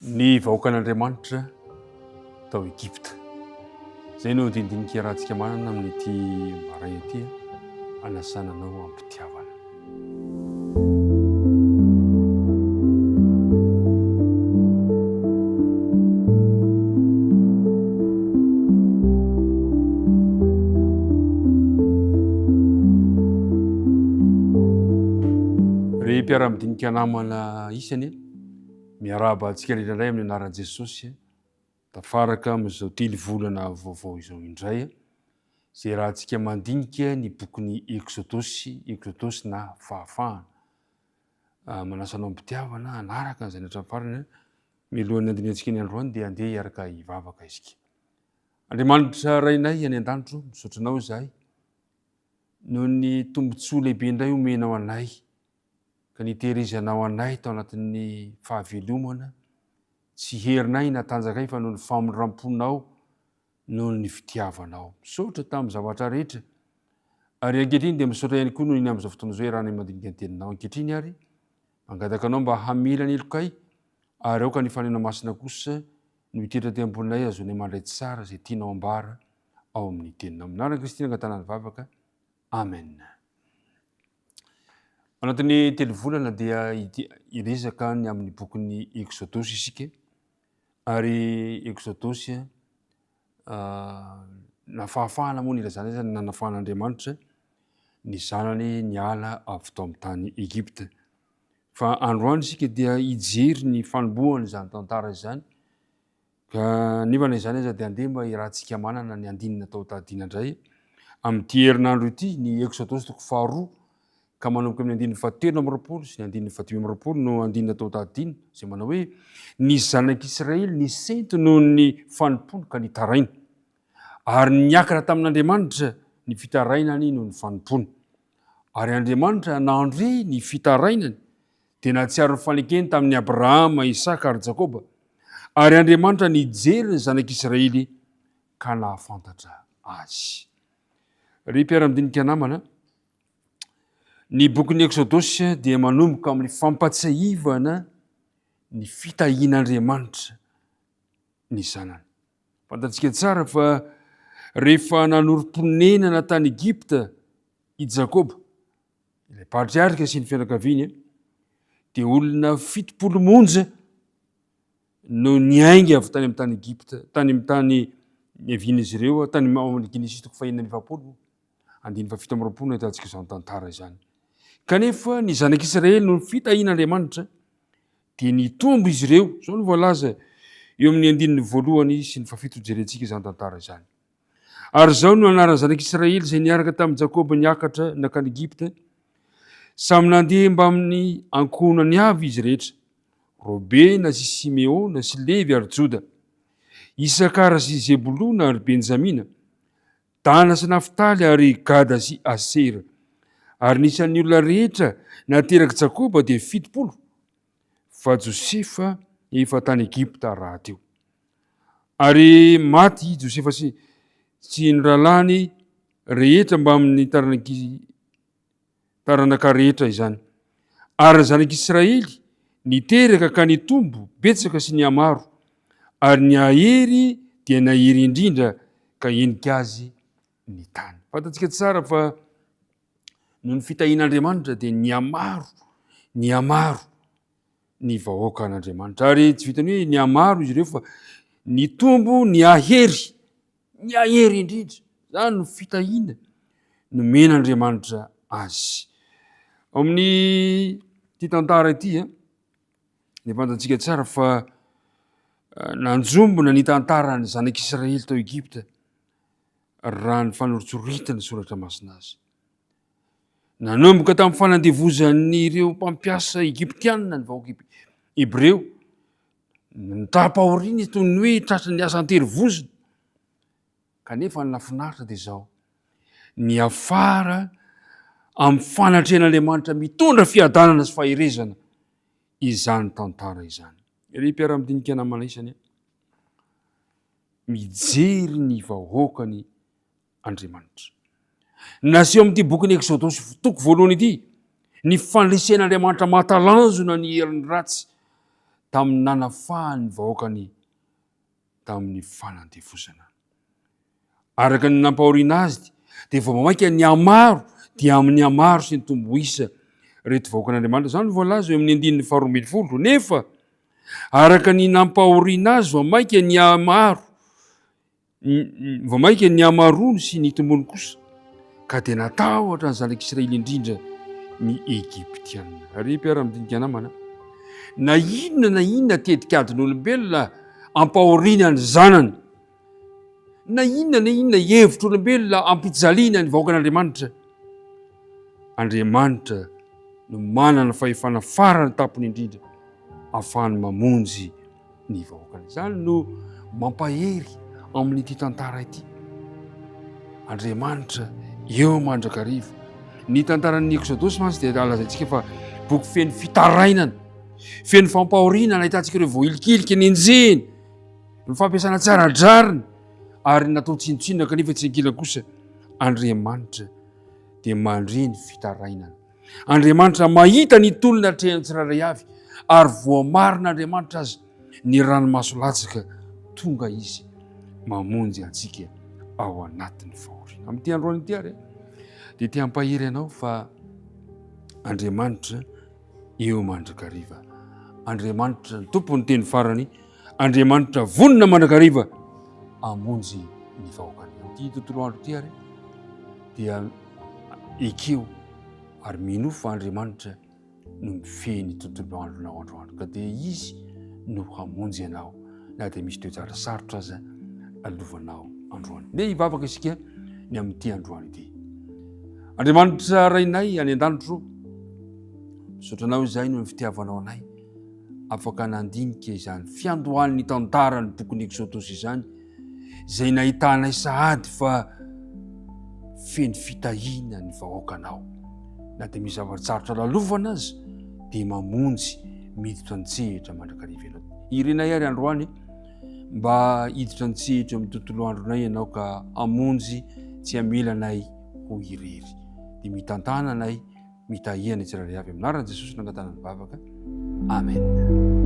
Ny vahoakan'Andriamanitra tao Egypta. Zay no dindinika rahantsika manana amin'ity maray ity, anasana anao ampitiavana. Ry mpiara-midinika namana isany, miaraba antsika rehetraindray amin'ny anaran'i Jesosy, tafaraka amin'izao telo volana vaovao izao indray, zay rahantsika mandinika ny bokin'ny Exodosy na fahafahana. Manasanao ampitiavana, anaraka an'izay rehetra farany, mialohan'ny andiniantsika ny androany dia andeha hiaraka hivavaka isika. Andriamanitra rainay any an-danitro, misaotranao izahay, noho ny tombontsoa lehibe indray omenao anay, ka nitehirizanao anay tao anatin'ny fahavelomana, tsy herinay na tanjakay fa noho ny famindramponao, noho ny fitiavanao. Misaotra tamin'ny zavatra rehetra, ary ankehitriny dia misaotra ihany koa noho iny amin'izao fotoana izao raha ny mandinika ny teninao. Ankehitriny ary, mangataka anao mba hamela ny elokay, ary aoka ny fanena masina kosa no hitoetra teo amboninay azonay mandray tsara izay tianao ambara ao amin'ny teninao. Minaran'i Kristy nangatana ny vavaka. Amen. Anatin'ny telo volana dia iresaka ny amin'ny bokin'ny Exodosy isika, ary Exodosy na fahafahana moa nirazana izany, nanafahan'Andriamanitra ny zanany niala avy tao amin'ny tany Egypta. Fa androany isika dia hijery ny fanombohana izany tantara izany, ka nefana izany aza dia andeha mba irahantsika manana ny andinina tao tadina indray amin'ity herinandro ity, ny Exodosy toko faharoa, ka manomboka amin'ny andininy fahatelo amby roapolo sy ny andininy fahadimy amby roapolo no andinina tao tadina, izay manao hoe ny zanak'Israely ny sento noho ny fanimpony ka nitaraina, ary niakatra tamin'Andriamanitra ny fitarainany noho ny fanimpony. Ary Andriamanitra nandre ny fitarainany dia nahatsiaro ny fanekeny tamin'ny Abrahama, Isaka ary Jakoba, ary Andriamanitra nijery ny zanak'Israely ka nahafantatra azy. Ry mpiara-midinika namana, ny bokin'ny Exodosy dia manomboka amin'ny fampatsiahivana ny fitahian'Andriamanitra ny zanany. Fantatsika tsara fa rehefa nanorim-ponenana tany Egypta i Jakoba, ilay patriarika sy ny fianakaviany, dia olona 70 monja no niainga avy tany amin'ny tany Egypta, tany amin'ny tany niavian'izy ireo, tany amin'ny Genesis toko fahaenina amby efapolo, andininy fahafito amby roapolo no ahitantsika izany tantara izany. Kanefa ny zanak'Israely no fitahian'Andriamanitra dia nitombo izy ireo, zao no voalaza eo amin'ny andininy voalohany sy ny fafito jerentsika izany tantara izany. Ary zao no anaran'ny zanak'Israely izay niaraka tamin'ny Jakoba niakatra nakany Egypta, samy nandeha mba amin'ny ankohonany avy izy rehetra, Robena sy Simeona sy Levy ary Joda, Isakara sy Zebulona ary Benjamina, Dana sy Naftaly ary Gada sy Asera. Ary nisan'ny olona rehetra nateraka Jakoba dia 70, fa Josefa efa tany Egypta raha teo. Ary maty Josefa sy ny rahalany rehetra mba amin'ny taranaka rehetra izany. Ary zanak'Israely niteraka ka nitombo betsaka sy niamaro, ary ny ahery dia nahery indrindra ka endika azy ny tany. Fantatsika tsara fa noho ny fitahian'Andriamanitra dia niamaro ny vahoakan'Andriamanitra. Ary tsy vitany hoe niamaro izy ireo fa nitombo niahery indrindra. Zany no fitahiana nomen'Andriamanitra azy. Ao amin'ny ty tantara ity, dia fantatsika tsara fa nanjombona ny tantarany zanak'Israely tao Egypta raha ny fanoritsoritany soratra masina azy. Nanomboka tamin'ny fanandevozan'ireo mpampiasa Egyptianina ny vahoaka Hebreo, nitapa-aoriana toy ny hoe tratra ny asa an-terivozina, kanefa ny nafinaritra dia izao, ny afara amin'ny fanatrehan'Andriamanitra mitondra fiadanana sy faherezana izany tantara izany. Ry mpiara-midinika namana isany, mijery ny vahoakany Andriamanitra. Naseho amin'ity bokin'ny Exodosy toko voalohany ity, ny fandresen'Andriamanitra mahatalanjona ny herin'ny ratsy tamin'ny nanafahany vahoakany tamin'ny fanandevosana. Araka ny nampahoriana azy dia vao mamaika ny amaro dia amin'ny amaro sy ny tombo isa reto vahoakan'Andriamanitra. Zany voalaza eo amin'ny 1:20. Nefa araka ny nampahoriana azy vao maika ny amaro, vao maika ny amarony sy ny tombony kosa, ka dia natahotra ny zanak'Israely indrindra ny Egyptianina. Ary mpiara-midinika namana, na inona tetikadin'olombelona ampahoriana ny zanany, na inona hevitr'olombelona ampijaliana ny vahoakan'Andriamanitra, Andriamanitra no manana fahefana farany tampony indrindra ahafahany mamonjy ny vahoakany. Zany no mampahery amin'ity tantara ity. Andriamanitra eo mandrakariva. Ny tantaran'ny Exodosy mantsy dia alazaintsika fa boky feno fitarainana, feno fampahoriana nahitantsika ireo voilikilika nenjeny, ny fampiasana tsaradrariny ary natao tsinotsinona kanefa tsy ankila kosa. Andriamanitra dia mandre ny fitarainana. Andriamanitra mahita ny tolona atrehany tsiraray avy ary voamarin'Andriamanitra azy ny ranomaso latsaka, tonga izy mamonjy antsika ao anatin'ny fahoriana. Amin'ity androany ity ary dia tia hampahery anao fa Andriamanitra eo mandrakariva. Andriamanitra ny tompony teny farany, Andriamanitra vonona mandrakariva amonjy ny vahoakany. Amin'ity tontolo andro ity ary dia ekeo ary minofo Andriamanitra no mifehy ny tontolo andronao androany, ka dia izy no hamonjy anao na dia misy toejara sarotra aza alovanao androany. Ne hivavaka isika ny amin'ity androany ity. Andriamanitra rainay any an-danitro, misotranao izay no ny fitiavanao anay, afaka nandinika izany fiandohan'ny tantarany bokin'ny Exodosy izany, izay nahitanay sahady fa feno fitahiana ny vahoakanao, na dia misy zavatsarotra lalovana azy dia mamonjy miditra an-tsehatra mandrakariva ianao. Irenay ary androany mba hiditra an-tsehatra amin'ny tontolo andronay ianao ka amonjy tsy hamelanay ho irery, dia mitantana anay, mitahihana tsirairay avy. Amin'ny anaran'i Jesosy nangatana ny bavaka. Amen.